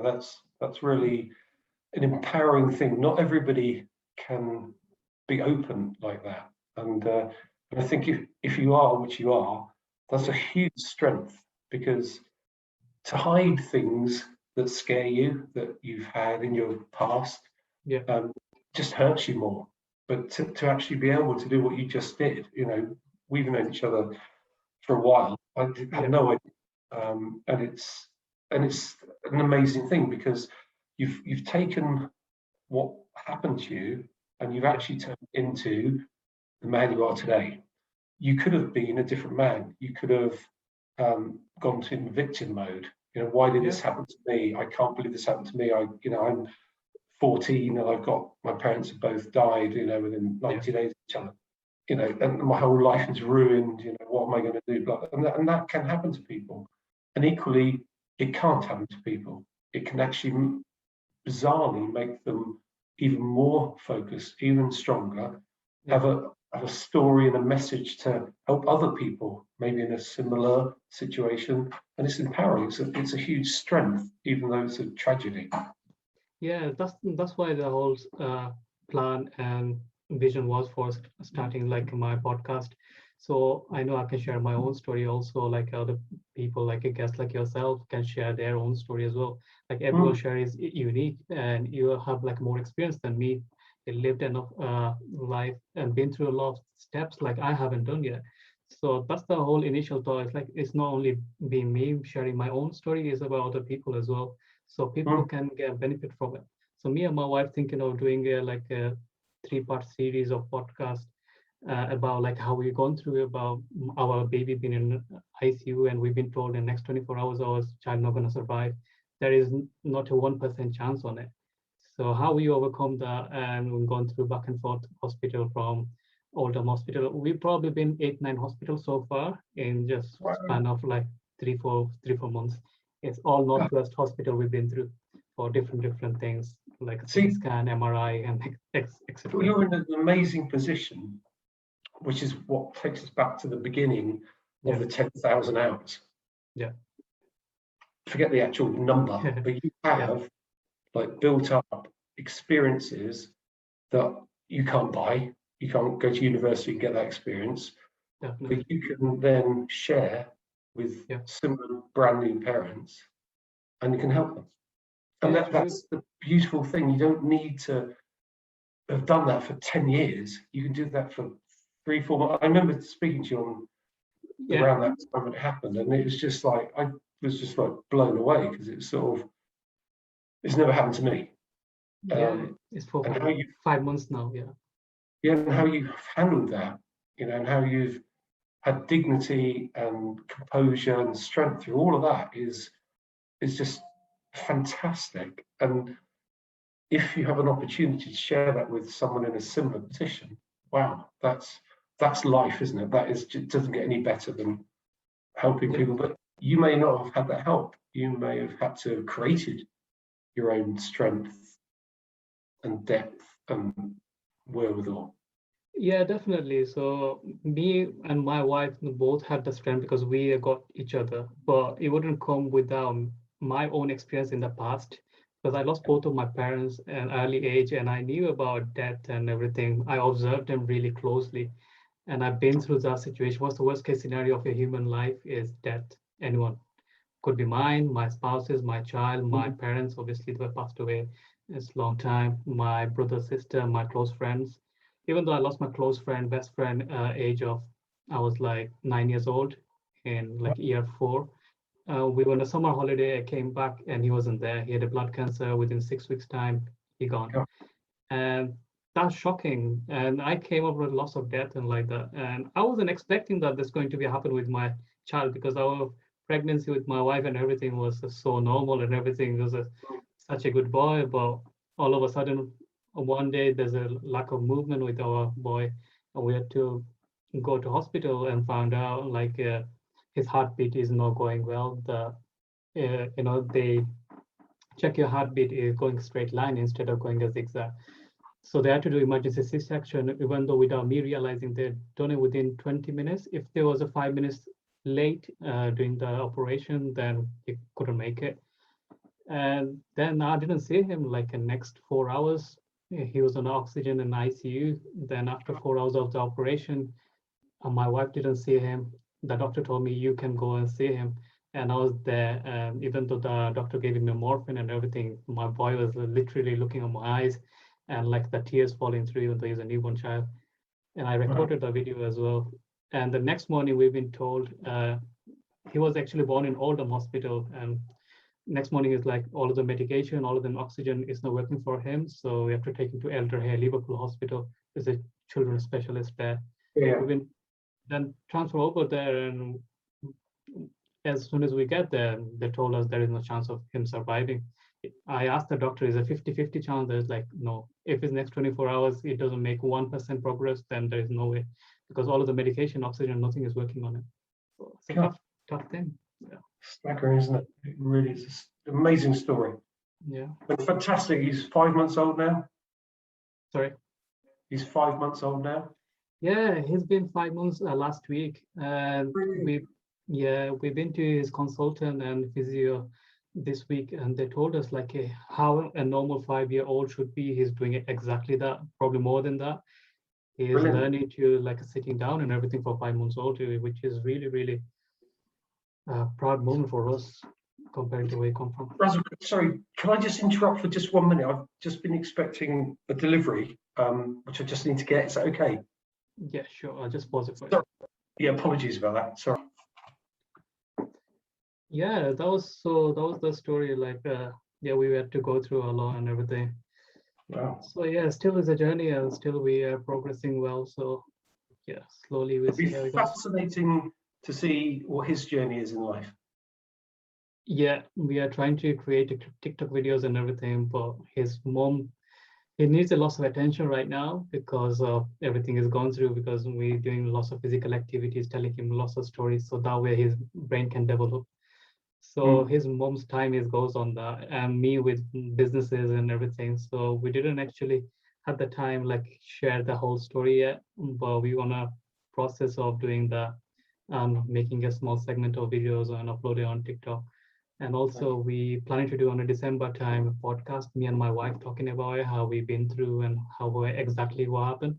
that's really an empowering thing. Not everybody can be open like that, and I think if you are, which you are, that's a huge strength, because to hide things that scare you, that you've had in your past, Yeah. just hurts you more. But to actually be able to do what you just did, we've known each other for a while. Had no idea, and it's an amazing thing, because you've taken what happened to you and you've actually turned it into the man you are today. You could have been a different man. You could have gone to in victim mode. Why did this happen to me? I can't believe this happened to me. I'm 14 and I've got, my parents have both died, within 90 days of each other. And my whole life is ruined. What am I going to do? And that can happen to people. And equally, it can't happen to people. It can actually bizarrely make them even more focused, even stronger, have a story and a message to help other people, maybe in a similar situation. And it's empowering. It's a huge strength, even though it's a tragedy. Yeah, that's why the whole plan and vision was for starting like my podcast. So I know I can share my own story also, like other people, like a guest like yourself, can share their own story as well. Like everyone's share is unique, and you have like more experience than me. You lived enough life and been through a lot of steps like I haven't done yet. So that's the whole initial thought. It's like it's not only being me sharing my own story, it's about other people as well, so people can get benefit from it. So me and my wife thinking of doing like a 3-part series of podcast about like how we've gone through about our baby being in ICU, and we've been told in the next 24 hours our child not going to survive. There is not a 1% chance on it. So how we overcome that, and we've gone through back and forth hospital, from Oldham Hospital. We've probably been 8-9 hospitals so far in just span of like 3-4 months. It's all Northwest Hospital we've been through for different things like CT scan, MRI, and etc. You're in an amazing position, which is what takes us back to the beginning of the 10,000 hours. Yeah. Forget the actual number, but you have like built up experiences that you can't buy. You can't go to university and get that experience. Definitely. But you can then share with similar brand new parents, and you can help them. And that's the beautiful thing. You don't need to have done that for 10 years. You can do that for 3-4 months. I remember speaking to you on around that time it happened, and it was just like, I was just like blown away, because it's sort of, it's never happened to me. It's for 5 months now. And how you've handled that, and how you've had dignity and composure and strength through all of that is just fantastic. And if you have an opportunity to share that with someone in a similar position, wow, that's life, isn't it? That is, it doesn't get any better than helping people. But you may not have had that help. You may have had to have created your own strength and depth and wherewithal. Yeah, definitely. So me and my wife both had the strength because we got each other, but it wouldn't come without my own experience in the past, because I lost both of my parents at an early age, and I knew about death and everything. I observed them really closely, and I've been through that situation. What's the worst case scenario of a human life is death. Anyone. Could be mine, my spouses, my child, my parents, obviously they passed away. It's a long time. My brother, sister, my close friends. Even though I lost my close friend, best friend, age of, I was like 9 years old in like year 4. We were on a summer holiday. I came back and he wasn't there. He had a blood cancer. Within 6 weeks' time, he gone. And that's shocking. And I came up with lots of death and like that. And I wasn't expecting that this going to be happen with my child, because our pregnancy with my wife and everything was so normal, and everything was such a good boy. But all of a sudden, one day there's a lack of movement with our boy, and we had to go to hospital and found out like his heartbeat is not going well. They check your heartbeat is going straight line instead of going a zigzag. So they had to do emergency C-section, even though without me realizing they'd done it within 20 minutes. If there was a 5 minutes late during the operation, then he couldn't make it. And then I didn't see him like the next 4 hours. He was on oxygen in ICU. Then after 4 hours of the operation, my wife didn't see him. The doctor told me you can go and see him, and I was there. Even though the doctor gave him morphine and everything, my boy was literally looking at my eyes, and like the tears falling through, even though he's a newborn child. And I Wow. recorded the video as well. And the next morning, we've been told he was actually born in Oldham Hospital, and next morning is like all of the medication, all of the oxygen is not working for him, so we have to take him to Elder Hay Liverpool Hospital. There's a children's specialist there. Yeah. We've been then transfer over there, and as soon as we get there, they told us there is no chance of him surviving. I asked the doctor, is a 50-50 chance? There's like, no. If it's next 24 hours, it doesn't make 1% progress, then there is no way, because all of the medication, oxygen, nothing is working on it. So it's a God. tough thing. Yeah. Staggering, isn't it? It really is an amazing story. Yeah. But fantastic. He's 5 months old now. Sorry. He's 5 months old now. Yeah, he's been 5 months last week. Really? We've been to his consultant and physio this week, and they told us like how a normal 5-year-old should be. He's doing it exactly that, probably more than that. He is Brilliant. learning to like sitting down and everything for 5 months old, which is really, really a proud moment for us compared to where he come from. Razzle, sorry, can I just interrupt for just 1 minute? I've just been expecting a delivery, which I just need to get. Is that okay? Yeah, sure. I'll just pause it for you. Sorry. Yeah, apologies about that. Sorry. Yeah, that was the story. Like, yeah, we had to go through a lot and everything. Wow. So yeah, still is a journey, and still we are progressing well. So yeah, slowly we'll It'd see be how it goes. fascinating to see what his journey is in life. Yeah, we are trying to create TikTok videos and everything, but his mom, he needs a lot of attention right now because of everything he's gone through, because we're doing lots of physical activities, telling him lots of stories, so that way his brain can develop. So his mom's time is goes on that, and me with businesses and everything. So we didn't actually have the time like share the whole story yet, but we on a process of doing that, making a small segment of videos and upload it on TikTok. And also we planning to do on a December time a podcast, me and my wife talking about it, how we've been through and how exactly what happened.